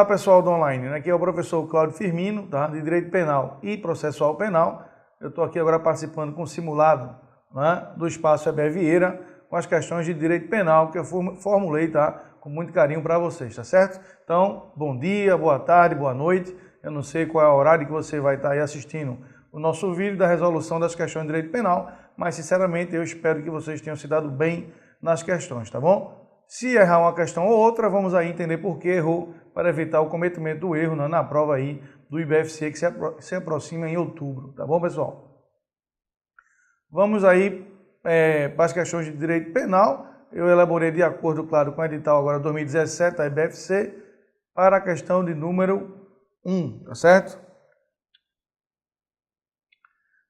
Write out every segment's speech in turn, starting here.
Olá, pessoal do online. Aqui é o professor Cláudio Firmino, tá? De Direito Penal e Processual Penal. Eu estou aqui agora participando com o simulado, né, do Espaço Heber Vieira, com as questões de Direito Penal que eu formulei, tá? Com muito carinho para vocês, tá certo? Então, bom dia, boa tarde, boa noite. Eu não sei qual é o horário que você vai estar aí assistindo o nosso vídeo da resolução das questões de Direito Penal, mas, sinceramente, eu espero que vocês tenham se dado bem nas questões, tá bom? Se errar uma questão ou outra, vamos aí entender por que errou, para evitar o cometimento do erro na prova aí do IBFC que se aproxima em outubro, tá bom, pessoal? Vamos aí para as questões de direito penal. Eu elaborei de acordo, claro, com o edital agora 2017 da IBFC para a questão de número 1, tá certo?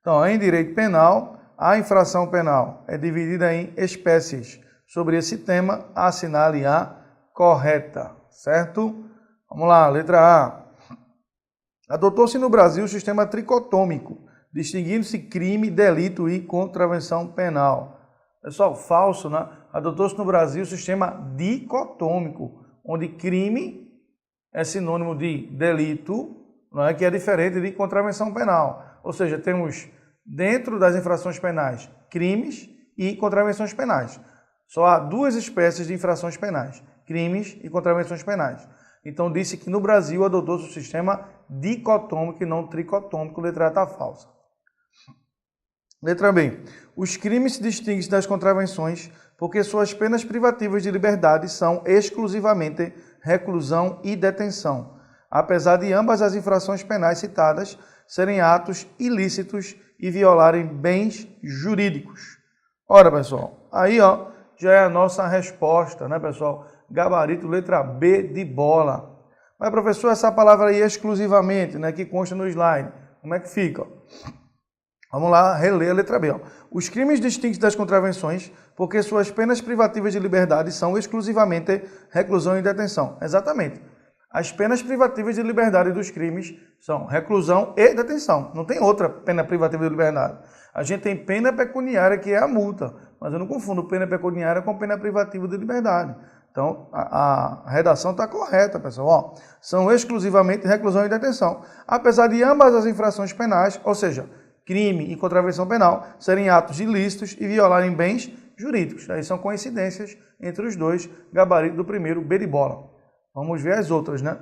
Então, em direito penal, a infração penal é dividida em espécies. Sobre esse tema, assinale a correta, certo? Vamos lá, letra A. Adotou-se no Brasil o sistema tricotômico, distinguindo-se crime, delito e contravenção penal. Pessoal, falso, né? Adotou-se no Brasil o sistema dicotômico, onde crime é sinônimo de delito, não é? Que é diferente de contravenção penal. Ou seja, temos dentro das infrações penais crimes e contravenções penais. Só há duas espécies de infrações penais, crimes e contravenções penais. Então, disse que no Brasil adotou-se o sistema dicotômico e não tricotômico, letra A está falsa. Letra B. Os crimes se distinguem das contravenções porque suas penas privativas de liberdade são exclusivamente reclusão e detenção, apesar de ambas as infrações penais citadas serem atos ilícitos e violarem bens jurídicos. Ora, pessoal, aí já é a nossa resposta, né, pessoal? Gabarito, letra B de bola. Mas, professor, essa palavra aí exclusivamente, né, que consta no slide, como é que fica? Vamos lá, reler a letra B. Os crimes distintos das contravenções, porque suas penas privativas de liberdade são exclusivamente reclusão e detenção. Exatamente. As penas privativas de liberdade dos crimes são reclusão e detenção. Não tem outra pena privativa de liberdade. A gente tem pena pecuniária, que é a multa, mas eu não confundo pena pecuniária com pena privativa de liberdade. Então, a redação está correta, pessoal. São exclusivamente reclusão e detenção. Apesar de ambas as infrações penais, ou seja, crime e contravenção penal, serem atos ilícitos e violarem bens jurídicos. Aí são coincidências entre os dois, gabarito do primeiro, B de bola. Vamos ver as outras, né?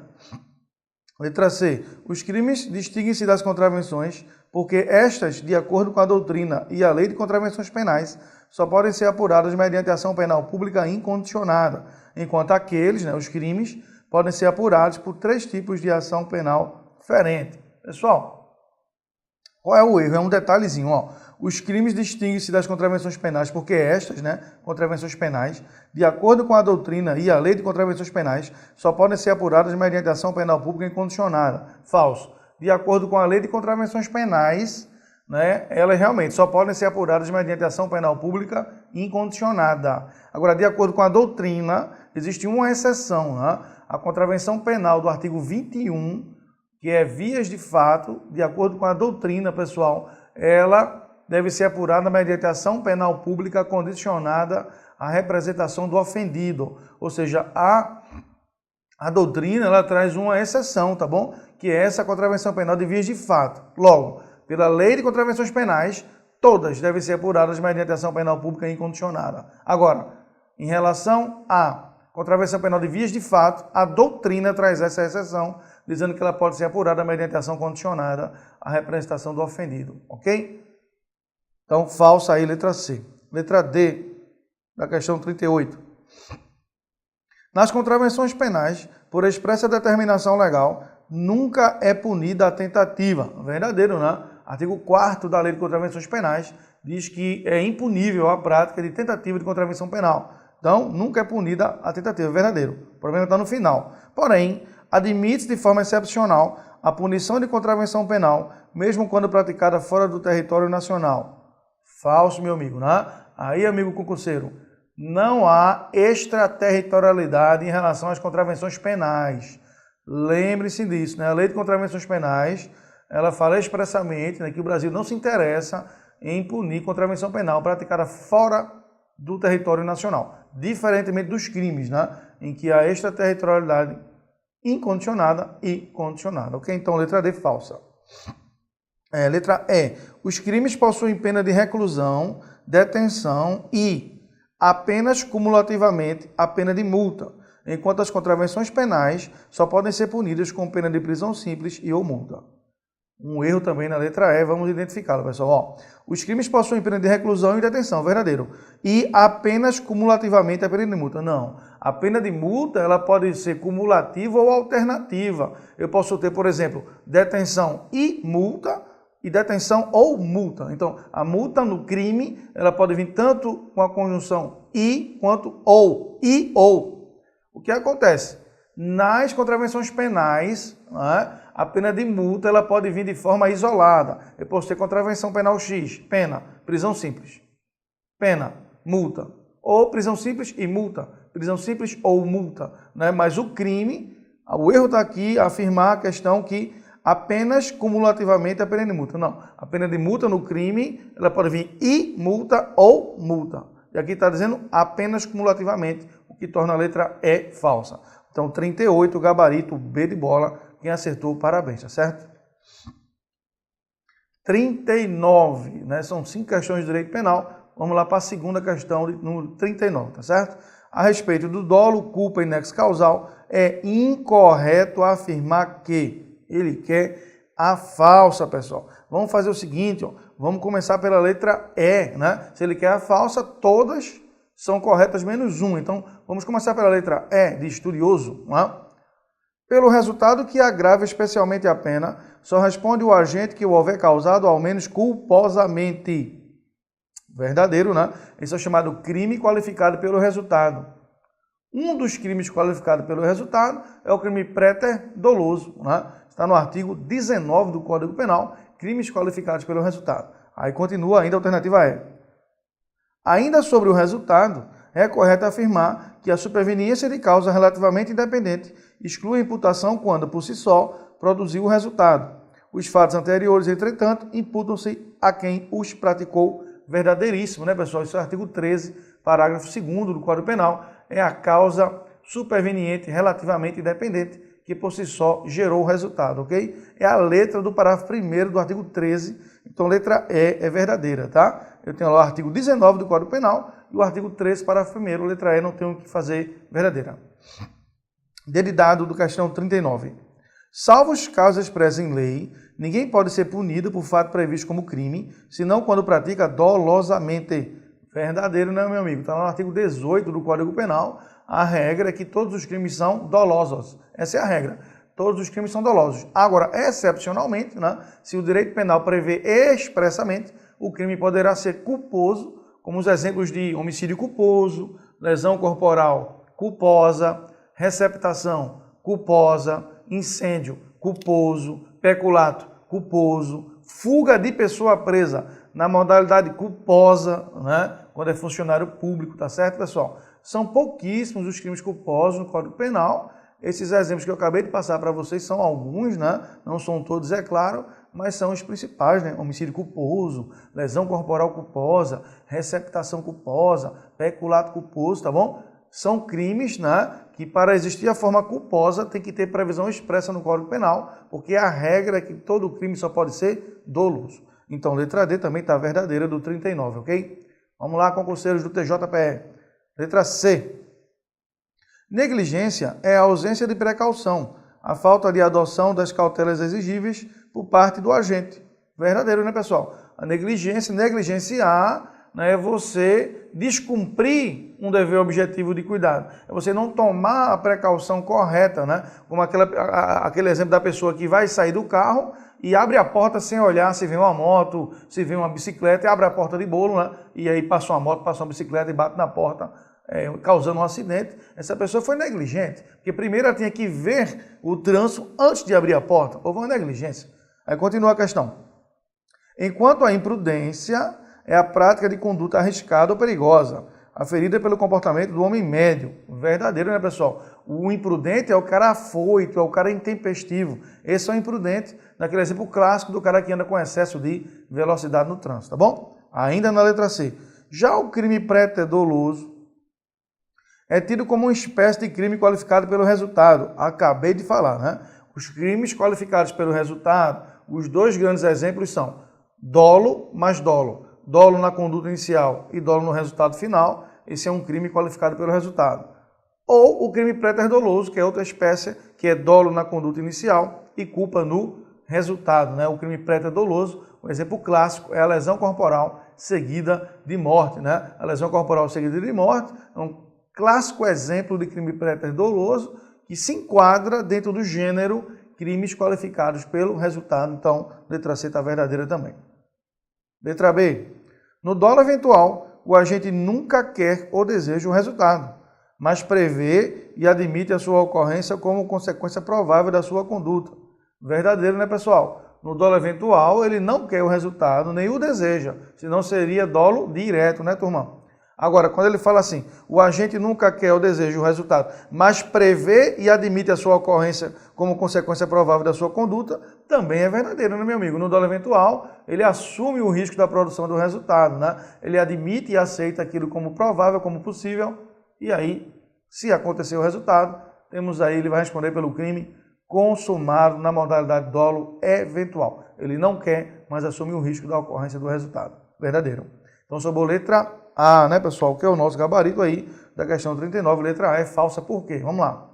Letra C. Os crimes distinguem-se das contravenções porque estas, de acordo com a doutrina e a lei de contravenções penais, só podem ser apuradas mediante ação penal pública incondicionada, enquanto aqueles, né, os crimes, podem ser apurados por 3 tipos de ação penal diferente. Pessoal, qual é o erro? É um detalhezinho, Os crimes distinguem-se das contravenções penais porque estas, né, contravenções penais, de acordo com a doutrina e a lei de contravenções penais, só podem ser apuradas mediante ação penal pública incondicionada. Falso. De acordo com a lei de contravenções penais, né, elas realmente só podem ser apuradas mediante ação penal pública incondicionada. Agora, de acordo com a doutrina, existe uma exceção, né? A contravenção penal do artigo 21, que é vias de fato, de acordo com a doutrina, pessoal, ela deve ser apurada mediante ação penal pública condicionada à representação do ofendido. Ou seja, a doutrina ela traz uma exceção, tá bom? Que é essa contravenção penal de vias de fato. Logo, pela lei de contravenções penais, todas devem ser apuradas mediante ação penal pública incondicionada. Agora, em relação à contravenção penal de vias de fato, a doutrina traz essa exceção, dizendo que ela pode ser apurada mediante ação condicionada à representação do ofendido, ok? Então, falsa aí, letra C. Letra D, da questão 38. Nas contravenções penais, por expressa determinação legal, nunca é punida a tentativa. Verdadeiro, né? Artigo 4º da Lei de Contravenções Penais diz que é impunível a prática de tentativa de contravenção penal. Então, nunca é punida a tentativa. Verdadeiro. O problema está no final. Porém, admite-se de forma excepcional a punição de contravenção penal, mesmo quando praticada fora do território nacional. Falso, meu amigo, né? Aí, amigo concurseiro, não há extraterritorialidade em relação às contravenções penais. Lembre-se disso, né? A Lei de Contravenções Penais, ela fala expressamente, né, que o Brasil não se interessa em punir contravenção penal praticada fora do território nacional, diferentemente dos crimes, né, em que a extraterritorialidade incondicionada e condicionada. Ok? Então, letra D, falsa. Letra E. Os crimes possuem pena de reclusão, detenção e, apenas cumulativamente, a pena de multa, enquanto as contravenções penais só podem ser punidas com pena de prisão simples e ou multa. Um erro também na letra E, vamos identificá-lo, pessoal. Os crimes possuem pena de reclusão e detenção, verdadeiro. E apenas cumulativamente a pena de multa. Não. A pena de multa ela pode ser cumulativa ou alternativa. Eu posso ter, por exemplo, detenção e multa, e detenção ou multa. Então, a multa no crime, ela pode vir tanto com a conjunção e quanto ou. E ou. O que acontece? Nas contravenções penais, né, a pena de multa ela pode vir de forma isolada. Eu posso ter contravenção penal X, pena, prisão simples. Pena, multa. Ou prisão simples e multa. Prisão simples ou multa. Né? Mas o crime, o erro está aqui, afirmar a questão que apenas cumulativamente a pena de multa. Não, a pena de multa no crime, ela pode vir e multa ou multa. E aqui está dizendo apenas cumulativamente, o que torna a letra E falsa. Então, 38, gabarito B de bola. Quem acertou, parabéns, tá certo? 39, né? São 5 questões de direito penal. Vamos lá para a segunda questão, número 39, tá certo? A respeito do dolo, culpa e nexo causal, é incorreto afirmar que ele quer a falsa, pessoal. Vamos fazer o seguinte, ó. Vamos começar pela letra E, né? Se ele quer a falsa, todas são corretas menos uma. Então, vamos começar pela letra E, de estudioso, né? Pelo resultado que agrava especialmente a pena, só responde o agente que o houver causado ao menos culposamente. Verdadeiro, né? Isso é chamado crime qualificado pelo resultado. Um dos crimes qualificados pelo resultado é o crime préter-doloso, né? Está no artigo 19 do Código Penal, crimes qualificados pelo resultado. Aí continua ainda a alternativa E. Ainda sobre o resultado, é correto afirmar que a superveniência de causa relativamente independente exclui a imputação quando, por si só, produziu o resultado. Os fatos anteriores, entretanto, imputam-se a quem os praticou. Verdadeiríssimo, né, pessoal? Isso é o artigo 13, parágrafo 2º do Código Penal. É a causa superveniente relativamente independente que, por si só, gerou o resultado, ok? É a letra do parágrafo 1º do artigo 13. Então, letra E é verdadeira, tá? Eu tenho lá o artigo 19 do Código Penal e o artigo 13, parágrafo 1º, letra E, não tenho o que fazer verdadeira. Dedidado do questão 39. Salvo os casos expressos em lei, ninguém pode ser punido por fato previsto como crime, senão quando pratica dolosamente. Verdadeiro, né, meu amigo? Está no artigo 18 do Código Penal. A regra é que todos os crimes são dolosos. Essa é a regra. Todos os crimes são dolosos. Agora, excepcionalmente, né, se o direito penal prevê expressamente, o crime poderá ser culposo, como os exemplos de homicídio culposo, lesão corporal culposa, receptação culposa, incêndio culposo, peculato culposo, fuga de pessoa presa na modalidade culposa, né, quando é funcionário público, tá certo, pessoal? São pouquíssimos os crimes culposos no Código Penal. Esses exemplos que eu acabei de passar para vocês são alguns, né? Não são todos, é claro, mas são os principais, né? Homicídio culposo, lesão corporal culposa, receptação culposa, peculato culposo, tá bom? São crimes, né, que para existir a forma culposa tem que ter previsão expressa no Código Penal, porque a regra é que todo crime só pode ser doloso. Então, letra D também está verdadeira do 39, ok? Vamos lá, concurseiros do TJPE. Letra C. Negligência é a ausência de precaução, a falta de adoção das cautelas exigíveis por parte do agente. Verdadeiro, né, pessoal? A negligência, negligenciar, né, é você descumprir um dever objetivo de cuidado. É você não tomar a precaução correta, né? Como aquele exemplo da pessoa que vai sair do carro e abre a porta sem olhar se vem uma moto, se vem uma bicicleta, e abre a porta de bolo, né? E aí passa uma moto, passa uma bicicleta e bate na porta, causando um acidente. Essa pessoa foi negligente, porque primeiro ela tinha que ver o trânsito antes de abrir a porta. Houve uma negligência. Aí continua a questão. Enquanto a imprudência é a prática de conduta arriscada ou perigosa, aferida pelo comportamento do homem médio. Verdadeiro, né, pessoal? O imprudente é o cara afoito, é o cara intempestivo. Esse é o imprudente, naquele exemplo clássico do cara que anda com excesso de velocidade no trânsito, tá bom? Ainda na letra C. Já o crime préter-doloso é tido como uma espécie de crime qualificado pelo resultado. Acabei de falar, né? Os crimes qualificados pelo resultado, os dois grandes exemplos são dolo mais dolo. Dolo na conduta inicial e dolo no resultado final. Esse é um crime qualificado pelo resultado. Ou o crime préter-doloso, que é outra espécie, que é dolo na conduta inicial e culpa no resultado, né? O crime préter-doloso, um exemplo clássico, é a lesão corporal seguida de morte, né? A lesão corporal seguida de morte é um clássico exemplo de crime préter-doloso que se enquadra dentro do gênero crimes qualificados pelo resultado. Então, letra C está verdadeira também. Letra B. No dolo eventual, o agente nunca quer ou deseja o resultado, mas prevê e admite a sua ocorrência como consequência provável da sua conduta. Verdadeiro, né, pessoal? No dolo eventual, ele não quer o resultado, nem o deseja, senão seria dolo direto, né, turma? Agora, quando ele fala assim, o agente nunca quer ou deseja o resultado, mas prevê e admite a sua ocorrência como consequência provável da sua conduta, também é verdadeiro, né, meu amigo? No dolo eventual, ele assume o risco da produção do resultado, né? Ele admite e aceita aquilo como provável, como possível, e aí, se acontecer o resultado, temos aí, ele vai responder pelo crime consumado na modalidade dolo eventual. Ele não quer, mas assume o risco da ocorrência do resultado. Verdadeiro. Então, sobrou letra A, né, pessoal? Que é o nosso gabarito aí da questão 39. Letra A é falsa. Por quê? Vamos lá.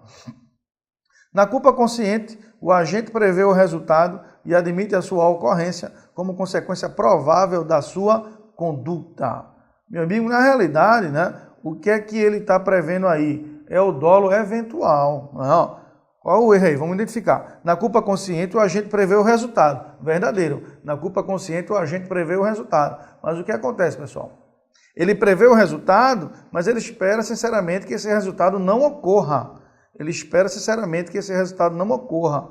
Na culpa consciente, o agente prevê o resultado e admite a sua ocorrência como consequência provável da sua conduta. Meu amigo, na realidade, né, o que é que ele está prevendo aí? É o dolo eventual. Não. Qual o erro aí? Vamos identificar. Na culpa consciente, o agente prevê o resultado. Verdadeiro. Na culpa consciente, o agente prevê o resultado. Mas o que acontece, pessoal? Ele prevê o resultado, mas ele espera sinceramente que esse resultado não ocorra. Ele espera sinceramente que esse resultado não ocorra.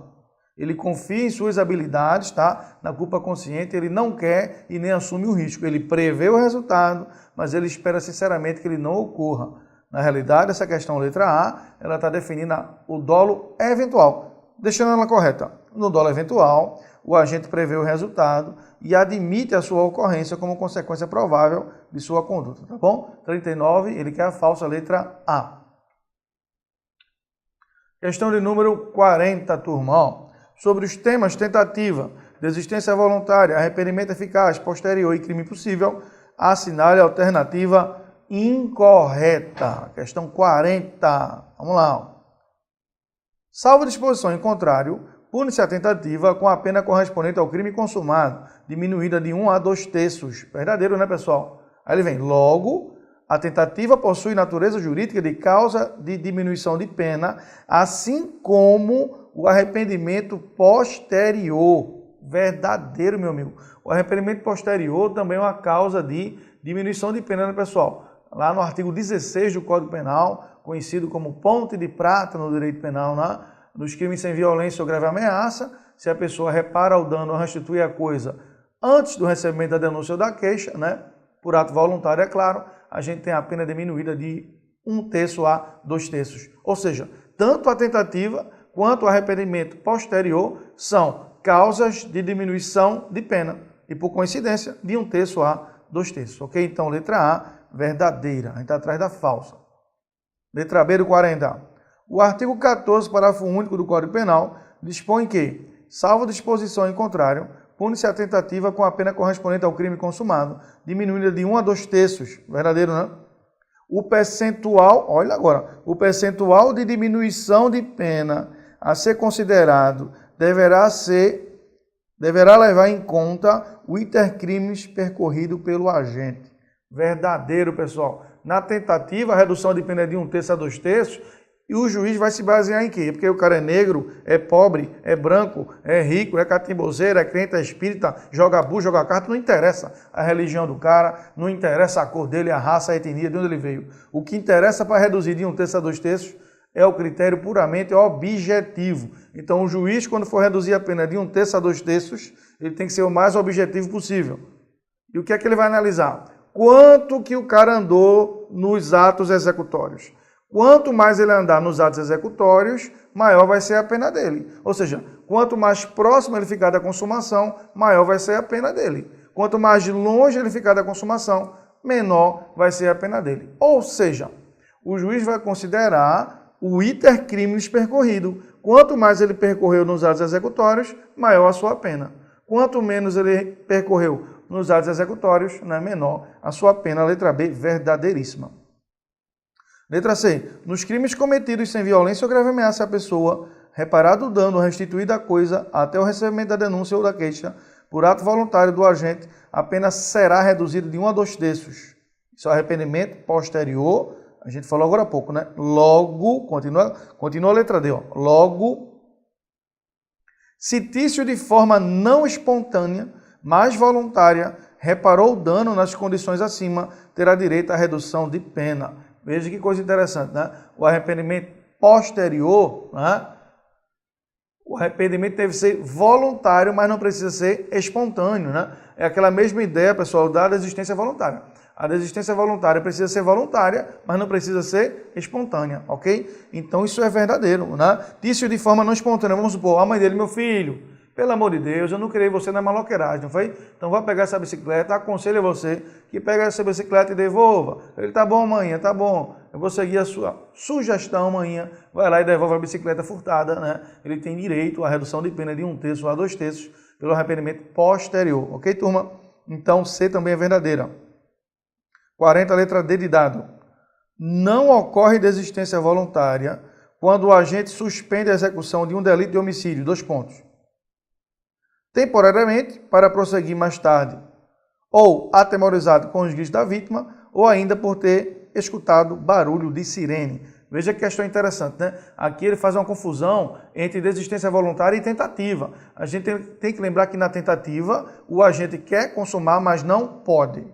Ele confia em suas habilidades, tá? Na culpa consciente, ele não quer e nem assume o risco. Ele prevê o resultado, mas ele espera sinceramente que ele não ocorra. Na realidade, essa questão letra A, ela está definindo o dolo eventual, deixando ela correta. No dolo eventual, o agente prevê o resultado e admite a sua ocorrência como consequência provável de sua conduta, tá bom? 39, ele quer a falsa letra A. Questão de número 40, turma. Sobre os temas tentativa, desistência voluntária, arrependimento eficaz, posterior e crime possível, assinale a alternativa incorreta. Questão 40. Vamos lá. Salvo disposição em contrário, pune-se a tentativa com a pena correspondente ao crime consumado, diminuída de 1 a 2/3. Verdadeiro, né, pessoal? Aí ele vem. Logo, a tentativa possui natureza jurídica de causa de diminuição de pena, assim como o arrependimento posterior. Verdadeiro, meu amigo. O arrependimento posterior também é uma causa de diminuição de pena, né, pessoal? Lá no artigo 16 do Código Penal, conhecido como ponte de prata no direito penal, né? Nos crimes sem violência ou grave ameaça, se a pessoa repara o dano ou restitui a coisa antes do recebimento da denúncia ou da queixa, né? Por ato voluntário, é claro, a gente tem a pena diminuída de 1/3 a 2/3. Ou seja, tanto a tentativa quanto o arrependimento posterior são causas de diminuição de pena e, por coincidência, de 1/3 a 2/3. Ok? Então, letra A, verdadeira. A gente está atrás da falsa. Letra B do 40. O artigo 14, parágrafo único do Código Penal, dispõe que, salvo disposição em contrário, pune-se a tentativa com a pena correspondente ao crime consumado, diminuída de 1 a 2/3. Verdadeiro, né? O percentual, olha agora, o percentual de diminuição de pena a ser considerado deverá levar em conta o intercrimes percorrido pelo agente. Verdadeiro, pessoal. Na tentativa, a redução de pena é de 1/3 a 2/3, e o juiz vai se basear em quê? Porque o cara é negro, é pobre, é branco, é rico, é catimbozeiro, é crente, é espírita, joga burro, joga carta, não interessa a religião do cara, não interessa a cor dele, a raça, a etnia, de onde ele veio. O que interessa para reduzir de 1/3 a 2/3 é o critério puramente objetivo. Então, o juiz, quando for reduzir a pena de 1/3 a 2/3, ele tem que ser o mais objetivo possível. E o que é que ele vai analisar? Quanto que o cara andou nos atos executórios. Quanto mais ele andar nos atos executórios, maior vai ser a pena dele. Ou seja, quanto mais próximo ele ficar da consumação, maior vai ser a pena dele. Quanto mais longe ele ficar da consumação, menor vai ser a pena dele. Ou seja, o juiz vai considerar o iter criminis percorrido. Quanto mais ele percorreu nos atos executórios, maior a sua pena. Quanto menos ele percorreu nos atos executórios, menor a sua pena. Letra B, verdadeiríssima. Letra C. Nos crimes cometidos sem violência ou grave ameaça à pessoa, reparado o dano ou restituída a coisa até o recebimento da denúncia ou da queixa, por ato voluntário do agente, a pena será reduzida de 1 a 2 terços. Isso é arrependimento posterior, a gente falou agora há pouco, né? Logo, continua a letra D, ó. Logo, citício de forma não espontânea, mas voluntária, reparou o dano nas condições acima, terá direito à redução de pena. Veja que coisa interessante, né? O arrependimento posterior, né? O arrependimento deve ser voluntário, mas não precisa ser espontâneo, né? É aquela mesma ideia, pessoal, da desistência voluntária. A desistência voluntária precisa ser voluntária, mas não precisa ser espontânea, ok? Então isso é verdadeiro, né? Disse de forma não espontânea, vamos supor, a mãe dele, meu filho, pelo amor de Deus, eu não criei você na maloqueiragem, não foi? Então vai pegar essa bicicleta, aconselho a você que pega essa bicicleta e devolva. Ele, tá bom, manhã, tá bom. Eu vou seguir a sua sugestão, manhã. Vai lá e devolve a bicicleta furtada, né? Ele tem direito à redução de pena de 1 terço a 2 terços pelo arrependimento posterior, ok, turma? Então C também é verdadeira. 40, letra D de dado. Não ocorre desistência voluntária quando o agente suspende a execução de um delito de homicídio. 2 pontos. Temporariamente, para prosseguir mais tarde, ou atemorizado com os gritos da vítima, ou ainda por ter escutado barulho de sirene. Veja que questão interessante, né? Aqui ele faz uma confusão entre desistência voluntária e tentativa. A gente tem que lembrar que na tentativa, o agente quer consumar, mas não pode.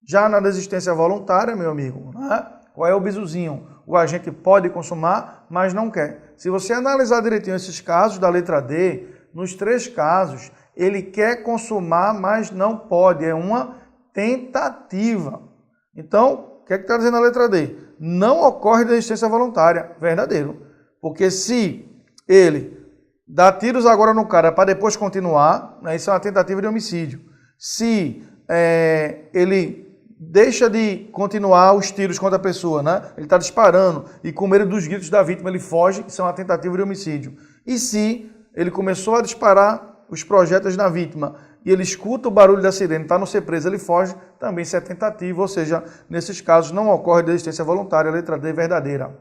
Já na desistência voluntária, meu amigo, né? Qual é o bizuzinho? O agente pode consumar, mas não quer. Se você analisar direitinho esses casos da letra D, nos 3 casos, ele quer consumar, mas não pode. É uma tentativa. Então, o que é que está dizendo a letra D? Não ocorre desistência voluntária. Verdadeiro. Porque se ele dá tiros agora no cara para depois continuar, né, isso é uma tentativa de homicídio. Se ele deixa de continuar os tiros contra a pessoa, né? Ele está disparando e com medo dos gritos da vítima ele foge, isso é uma tentativa de homicídio. E se ele começou a disparar os projéteis na vítima e ele escuta o barulho da sirene, está no ser preso, ele foge, também isso é tentativa, ou seja, nesses casos não ocorre desistência voluntária, letra D verdadeira.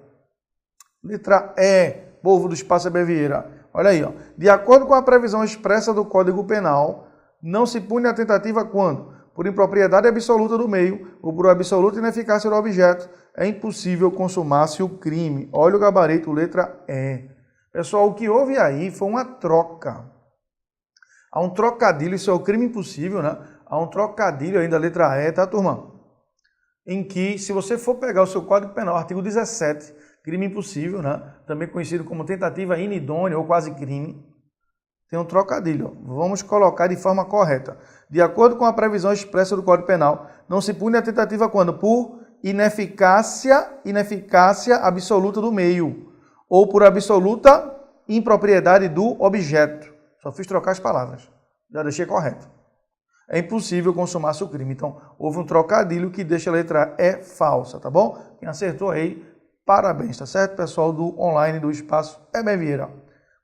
Letra E, povo do Espaço Abel Vieira. Olha aí, ó. De acordo com a previsão expressa do Código Penal, não se pune a tentativa quando, por impropriedade absoluta do meio ou por absoluta ineficácia do objeto, é impossível consumar-se o crime. Olha o gabarito, letra E. Pessoal, o que houve aí foi uma troca. Há um trocadilho, isso é o crime impossível, né? Há um trocadilho ainda, letra E, tá, turma? Em que, se você for pegar o seu Código Penal, artigo 17, crime impossível, né? Também conhecido como tentativa inidônea ou quase crime, tem um trocadilho. Vamos colocar de forma correta. De acordo com a previsão expressa do Código Penal, não se pune a tentativa quando? Por ineficácia absoluta do meio ou por absoluta impropriedade do objeto. Só fiz trocar as palavras. Já deixei correto. É impossível consumar-se o crime. Então, houve um trocadilho que deixa a letra E falsa, tá bom? Quem acertou aí, parabéns, tá certo, pessoal do online do Espaço Abel Vieira.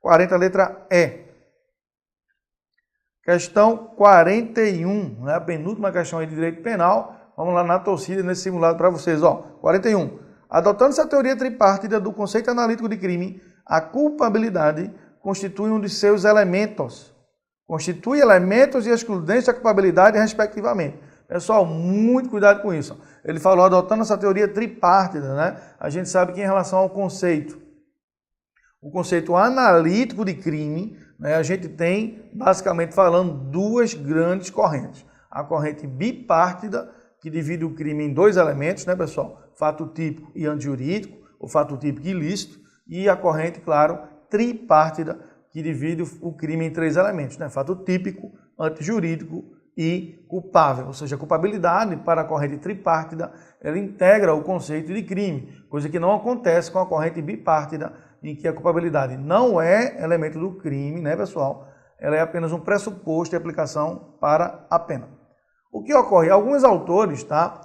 40, letra E. Questão 41, né? A penúltima questão aí de direito penal. Vamos lá na torcida nesse simulado para vocês, ó. 41. Adotando-se a teoria tripartida do conceito analítico de crime, a culpabilidade constitui um de seus elementos. Constitui elementos e excludentes da culpabilidade, respectivamente. Pessoal, muito cuidado com isso. Ele falou adotando essa teoria tripartida, né? A gente sabe que em relação ao conceito, o conceito analítico de crime, né, a gente tem, basicamente falando, 2 grandes correntes. A corrente bipártida, que divide o crime em 2 elementos, né, pessoal? Fato típico e antijurídico, o fato típico ilícito, e a corrente, claro, tripártida, que divide o crime em 3 elementos, né? Fato típico, antijurídico e culpável. Ou seja, a culpabilidade para a corrente tripártida, ela integra o conceito de crime, coisa que não acontece com a corrente bipártida, em que a culpabilidade não é elemento do crime, né, pessoal? Ela é apenas um pressuposto de aplicação para a pena. O que ocorre? Alguns autores, tá,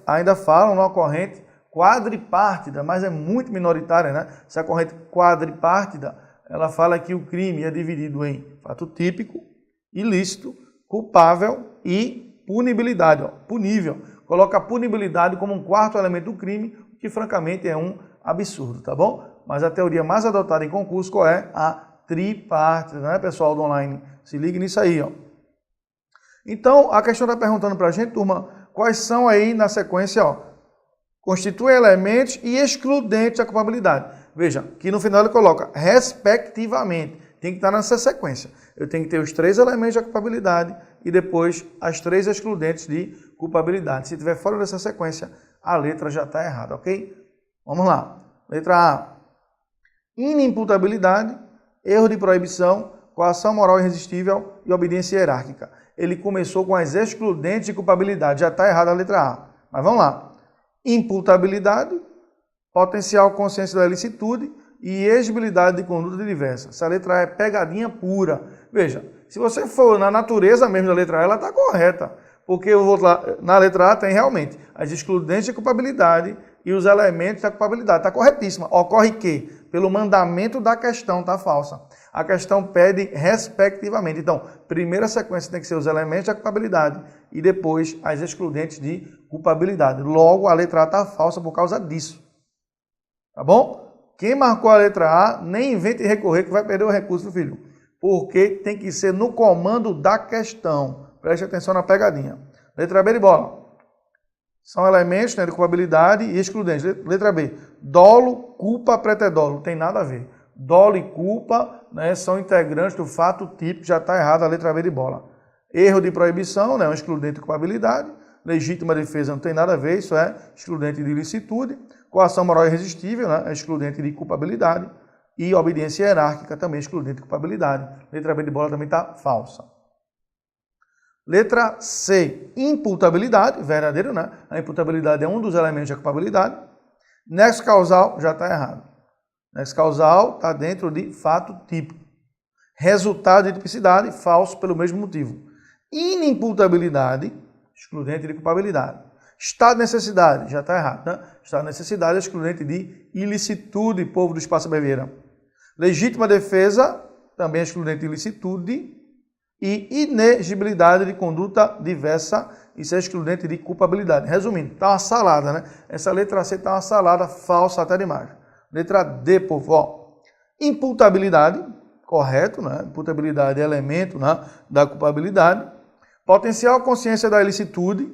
ainda falam na corrente quadripártida, mas é muito minoritária, né? Essa corrente quadripártida, ela fala que o crime é dividido em fato típico, ilícito, culpável e punibilidade, ó, punível. Coloca a punibilidade como um quarto elemento do crime, o que francamente é um absurdo, tá bom? Mas a teoria mais adotada em concurso qual é? A tripartida, né, pessoal do online? Se ligue nisso aí, ó. Então, a questão está perguntando para a gente, turma, quais são aí na sequência, ó, constituem elementos e excludentes da culpabilidade. Veja, que no final ele coloca respectivamente. Tem que estar nessa sequência. Eu tenho que ter os 3 elementos da culpabilidade e depois as 3 excludentes de culpabilidade. Se estiver fora dessa sequência, a letra já está errada, ok? Vamos lá. Letra A. Inimputabilidade, erro de proibição, coação moral irresistível e obediência hierárquica. Ele começou com as excludentes de culpabilidade. Já está errada a letra A. Mas vamos lá. Imputabilidade, potencial consciência da ilicitude e exigibilidade de conduta diversa. Essa letra A é pegadinha pura. Veja, se você for na natureza mesmo da letra A, ela está correta. Porque eu vou lá, na letra A tem realmente as excludentes de culpabilidade e os elementos da culpabilidade. Está corretíssima. Ocorre que, pelo mandamento da questão, está falsa. A questão pede respectivamente. Então, primeira sequência tem que ser os elementos da culpabilidade e depois as excludentes de culpabilidade. Logo, a letra A está falsa por causa disso. Tá bom? Quem marcou a letra A, nem invente recorrer que vai perder o recurso, filho. Porque tem que ser no comando da questão. Preste atenção na pegadinha. Letra B de bola. São elementos, né, de culpabilidade e excludentes. Letra B. Dolo, culpa, preterdolo. Não tem nada a ver. Dolo e culpa, né, são integrantes do fato típico. Já está errado a letra B de bola. Erro de proibição, né, um excludente de culpabilidade. Legítima defesa não tem nada a ver. Isso é excludente de ilicitude. Coação moral irresistível, né, é excludente de culpabilidade. E obediência hierárquica também excludente de culpabilidade. Letra B de bola também está falsa. Letra C, imputabilidade, verdadeiro, né? A imputabilidade é um dos elementos da culpabilidade. Nexo causal, já está errado. Nexo causal está dentro de fato típico. Resultado de tipicidade, falso pelo mesmo motivo. Inimputabilidade, excludente de culpabilidade. Estado de necessidade, já está errado, né? Estado de necessidade é excludente de ilicitude, povo do espaço Beveira. Legítima defesa, também é excludente de ilicitude. E inegibilidade de conduta diversa, isso é excludente de culpabilidade. Resumindo, está uma salada, né? Essa letra C está uma salada falsa até demais. Letra D, povo, ó. Imputabilidade, correto, né? Imputabilidade é elemento, né, da culpabilidade. Potencial consciência da ilicitude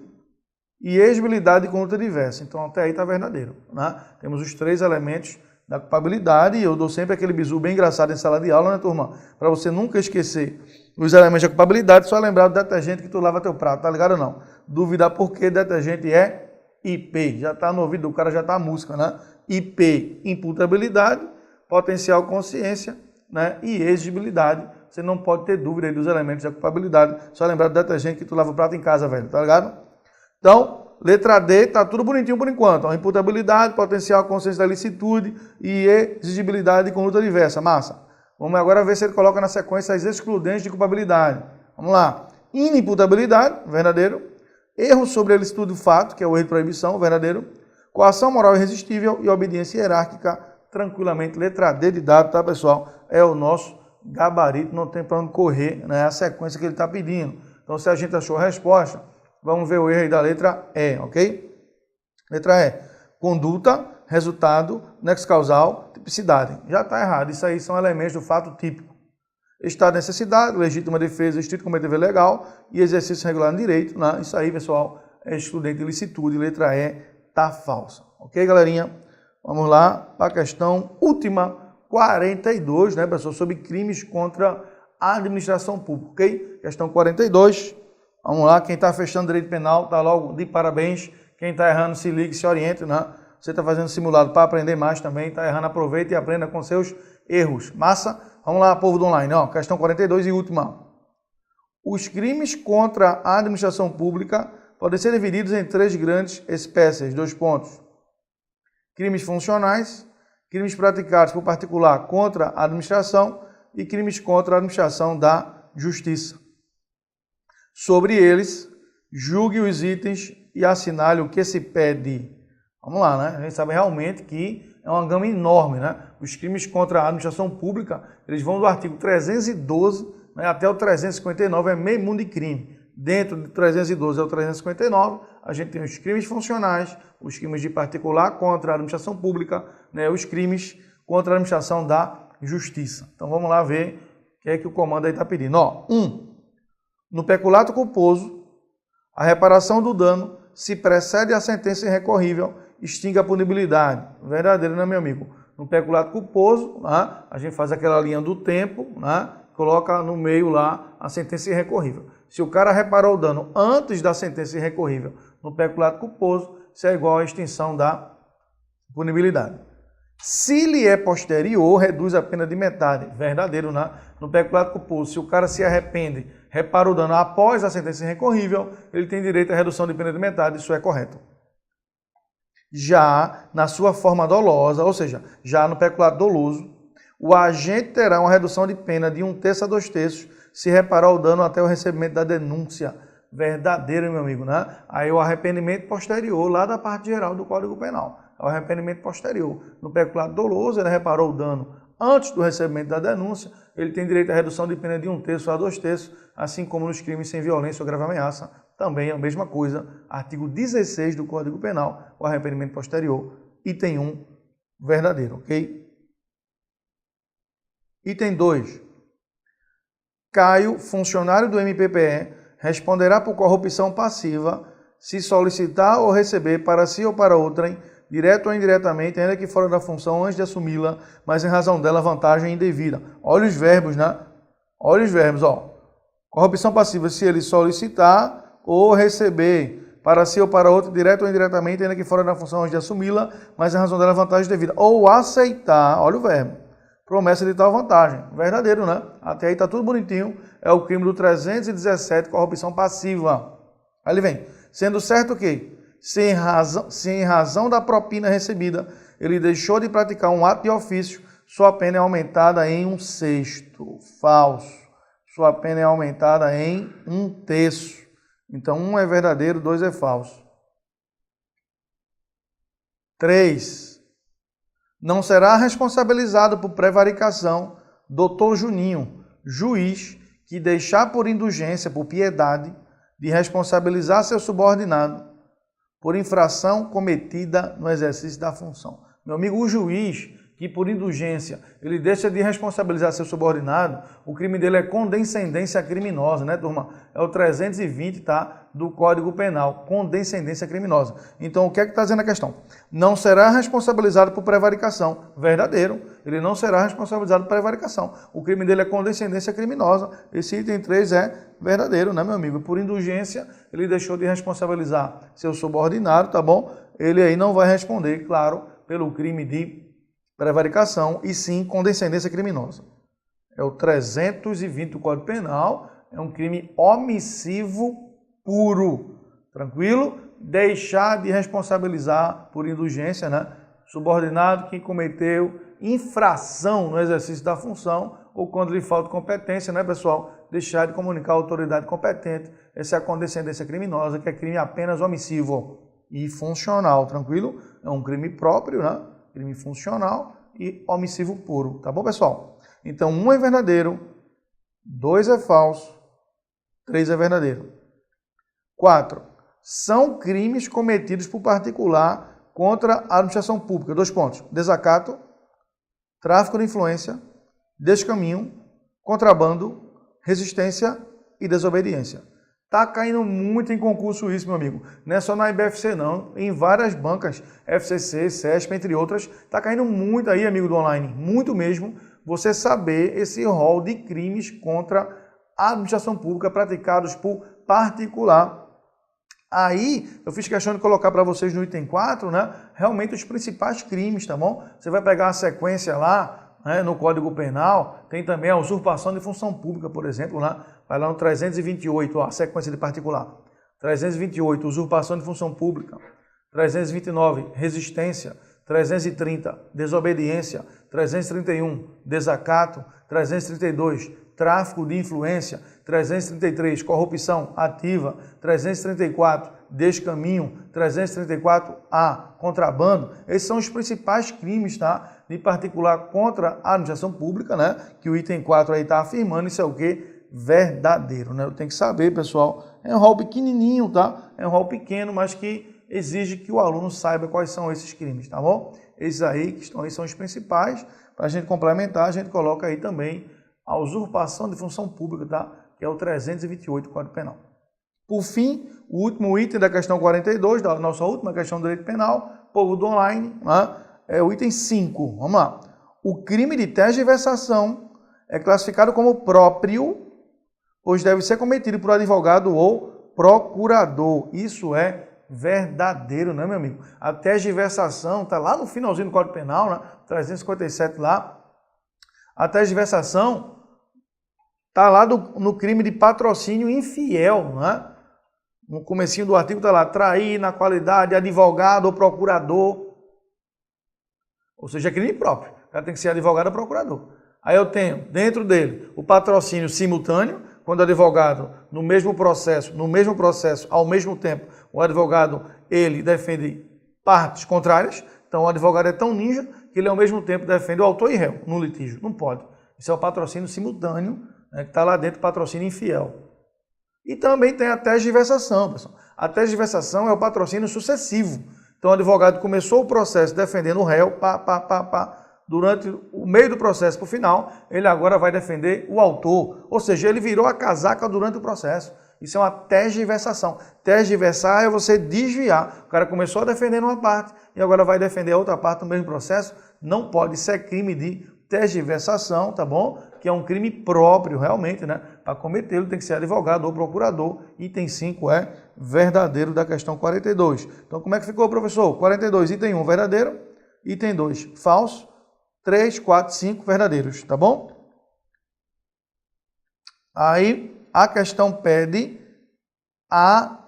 e exigibilidade de conduta diversa. Então, até aí está verdadeiro, né? Temos os 3 elementos da culpabilidade e eu dou sempre aquele bizu bem engraçado em sala de aula, né, turma? Para você nunca esquecer os elementos da culpabilidade, só lembrar do detergente que tu lava teu prato, tá ligado ou não? Duvidar por que detergente é IP. Já tá no ouvido do cara, já tá a música, né? IP, imputabilidade, potencial consciência, né? E exigibilidade. Você não pode ter dúvida aí dos elementos da culpabilidade. Só lembrar do detergente que tu lava o prato em casa, velho, tá ligado? Então, letra D, tá tudo bonitinho por enquanto. Ó, imputabilidade, potencial consciência da ilicitude e exigibilidade de conduta diversa. Massa. Vamos agora ver se ele coloca na sequência as excludentes de culpabilidade. Vamos lá. Inimputabilidade, verdadeiro. Erro sobre a ilicitude do fato, que é o erro de proibição, verdadeiro. Coação moral irresistível e obediência hierárquica, tranquilamente. Letra D de dado, tá, pessoal? É o nosso gabarito, não tem para onde correr, né? A sequência que ele está pedindo. Então, se a gente achou a resposta, vamos ver o erro aí da letra E, ok? Letra E. Conduta, resultado, nexo causal, tipicidade. Já está errado. Isso aí são elementos do fato típico. Estado de necessidade, legítima defesa, estrito como dever legal e exercício regular no direito. Né? Isso aí, pessoal, é excludente de ilicitude. Letra E está falsa. Ok, galerinha? Vamos lá para a questão última, 42, né, pessoal? Sobre crimes contra a administração pública. Ok? Questão 42. Vamos lá. Quem está fechando direito penal está logo de parabéns. Quem está errando, se ligue, se oriente, né? Você está fazendo simulado para aprender mais também, está errando, aproveita e aprenda com seus erros. Massa? Vamos lá, povo do online. Ó, questão 42 e última. Os crimes contra a administração pública podem ser divididos em 3 grandes espécies. 2 pontos. Crimes funcionais, crimes praticados por particular contra a administração e crimes contra a administração da justiça. Sobre eles, julgue os itens e assinale o que se pede. Vamos lá, né? A gente sabe realmente que é uma gama enorme, né? Os crimes contra a administração pública, eles vão do artigo 312, né, até o 359, é meio mundo de crime. Dentro de 312 ao 359, a gente tem os crimes funcionais, os crimes de particular contra a administração pública, né, os crimes contra a administração da justiça. Então vamos lá ver o que é que o comando aí está pedindo. Ó, 1. No peculato culposo, a reparação do dano se precede a sentença irrecorrível, extingue a punibilidade. Verdadeiro, né, meu amigo? No peculato culposo, né, a gente faz aquela linha do tempo, né, coloca no meio lá a sentença irrecorrível. Se o cara reparou o dano antes da sentença irrecorrível no peculato culposo, isso é igual à extinção da punibilidade. Se lhe é posterior, reduz a pena de metade. Verdadeiro, né? No peculato culposo, se o cara se arrepende, repara o dano após a sentença irrecorrível, ele tem direito à redução de pena de metade, isso é correto. Já na sua forma dolosa, ou seja, já no peculato doloso, o agente terá uma redução de pena de 1/3 a 2/3 se reparar o dano até o recebimento da denúncia. Verdadeiro, meu amigo, né? Aí o arrependimento posterior, lá da parte geral do Código Penal. É o arrependimento posterior. No peculato doloso, ele reparou o dano antes do recebimento da denúncia, ele tem direito à redução de pena de 1/3 a 2/3, assim como nos crimes sem violência ou grave ameaça. Também é a mesma coisa. Artigo 16 do Código Penal, o arrependimento posterior. Item 1, verdadeiro, ok? Item 2. Caio, funcionário do MPPE, responderá por corrupção passiva se solicitar ou receber para si ou para outrem, direto ou indiretamente, ainda que fora da função antes de assumi-la, mas em razão dela vantagem indevida. Olha os verbos, né? Olha os verbos, ó. Corrupção passiva se ele solicitar ou receber para si ou para outro, direto ou indiretamente, ainda que fora da função antes de assumi-la, mas em razão dela vantagem indevida. Ou aceitar, olha o verbo, promessa de tal vantagem. Verdadeiro, né? Até aí tá tudo bonitinho. É o crime do 317, corrupção passiva. Aí ele vem. Sendo certo que, se em razão da propina recebida, ele deixou de praticar um ato de ofício, sua pena é aumentada em 1/6. Falso. Sua pena é aumentada em 1/3. Então, 1 é verdadeiro, 2 é falso. 3. Não será responsabilizado por prevaricação Dr. Juninho, juiz, que deixar por indulgência, por piedade, de responsabilizar seu subordinado por infração cometida no exercício da função. Meu amigo, o juiz que por indulgência ele deixa de responsabilizar seu subordinado, o crime dele é condescendência criminosa, né, turma? É o 320, tá, do Código Penal, condescendência criminosa. Então, o que é que está dizendo a questão? Não será responsabilizado por prevaricação. Verdadeiro, ele não será responsabilizado por prevaricação. O crime dele é condescendência criminosa. Esse item 3 é verdadeiro, né, meu amigo? Por indulgência, ele deixou de responsabilizar seu subordinado, tá bom? Ele aí não vai responder, claro, pelo crime de prevaricação, e sim condescendência criminosa. É o 320 do Código Penal, é um crime omissivo puro. Tranquilo? Deixar de responsabilizar por indulgência, né, subordinado que cometeu infração no exercício da função ou quando lhe falta competência, né, pessoal? Deixar de comunicar a autoridade competente. Essa é a condescendência criminosa, que é crime apenas omissivo e funcional, tranquilo? É um crime próprio, né? Crime funcional e omissivo puro. Tá bom, pessoal? Então, 1 é verdadeiro, 2 é falso, 3 é verdadeiro. 4. São crimes cometidos por particular contra a administração pública. 2 pontos. Desacato, tráfico de influência, descaminho, contrabando, resistência e desobediência. Tá caindo muito em concurso isso, meu amigo. Não é só na IBFC, não. Em várias bancas, FCC, CESP, entre outras, tá caindo muito aí, amigo do online. Muito mesmo. Você saber esse rol de crimes contra a administração pública praticados por particular. Aí, eu fiz questão de colocar para vocês no item 4, né? Realmente os principais crimes, tá bom? Você vai pegar a sequência lá, né, no Código Penal, tem também a usurpação de função pública, por exemplo, né? Vai lá no 328, ó, a sequência de particular. 328, usurpação de função pública. 329, resistência. 330, desobediência. 331, desacato. 332, tráfico de influência. 333, corrupção ativa. 334, descaminho, 334A, contrabando. Esses são os principais crimes, tá? De particular contra a administração pública, né? Que o item 4 aí está afirmando, isso é o quê? Verdadeiro, né? Eu tenho que saber, pessoal, é um rol pequenininho, tá? É um rol pequeno, mas que exige que o aluno saiba quais são esses crimes, tá bom? Esses aí que estão aí são os principais. Para a gente complementar, a gente coloca aí também a usurpação de função pública, tá? Que é o 328 do Código Penal. Por fim, o último item da questão 42, da nossa última questão do direito penal, povo do online, né? É o item 5. Vamos lá. O crime de tergiversação é classificado como próprio, pois deve ser cometido por advogado ou procurador. Isso é verdadeiro, né, meu amigo? A tergiversação está lá no finalzinho do Código Penal, né? 357 lá. A tergiversação está lá no crime de patrocínio infiel, né? No comecinho do artigo está lá, trair na qualidade de advogado ou procurador. Ou seja, é crime próprio. O cara tem que ser advogado ou procurador. Aí eu tenho, dentro dele, o patrocínio simultâneo, quando o advogado, no mesmo processo, ao mesmo tempo, o advogado, ele defende partes contrárias. Então, o advogado é tão ninja que ele, ao mesmo tempo, defende o autor e réu no litígio. Não pode. Isso é o patrocínio simultâneo, né, que está lá dentro, patrocínio infiel. E também tem a tergiversação, pessoal. A tergiversação é o patrocínio sucessivo. Então, o advogado começou o processo defendendo o réu, durante o meio do processo para o final, ele agora vai defender o autor. Ou seja, ele virou a casaca durante o processo. Isso é uma tergiversação. Tergiversar é você desviar. O cara começou defendendo uma parte e agora vai defender a outra parte no mesmo processo. Não pode ser crime de tergiversação, tá bom? Que é um crime próprio, realmente, né? Para cometê-lo tem que ser advogado ou procurador. Item 5 é verdadeiro da questão 42. Então, como é que ficou, professor? 42, item 1, verdadeiro. Item 2, falso. 3, 4, 5, verdadeiros, tá bom? Aí, a questão pede a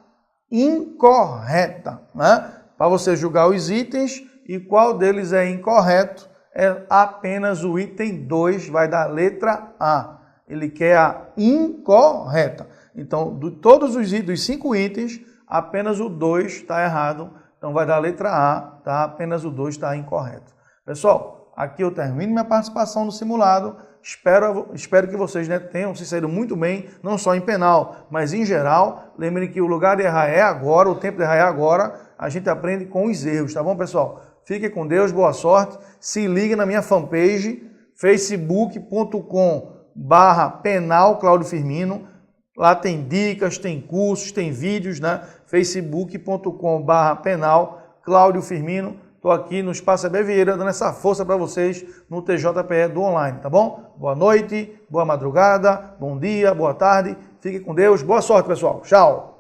incorreta, né? Para você julgar os itens e qual deles é incorreto, é apenas o item 2, vai dar letra A. Ele quer a incorreta. Então, de todos os 5 itens, apenas o 2 está errado. Então, vai dar a letra A, tá? Apenas o 2 está incorreto. Pessoal, aqui eu termino minha participação no simulado. Espero que vocês, né, tenham se saído muito bem, não só em penal, mas em geral. Lembrem que o lugar de errar é agora, o tempo de errar é agora. A gente aprende com os erros, tá bom, pessoal? Fiquem com Deus, boa sorte. Se ligue na minha fanpage, facebook.com/penal Cláudio Firmino. Lá tem dicas, tem cursos, tem vídeos, né? facebook.com/penal Cláudio Firmino. Estou aqui no Espaço EB Vieira dando essa força para vocês no TJPE do online, tá bom? Boa noite, boa madrugada, bom dia, boa tarde. Fiquem com Deus. Boa sorte, pessoal. Tchau.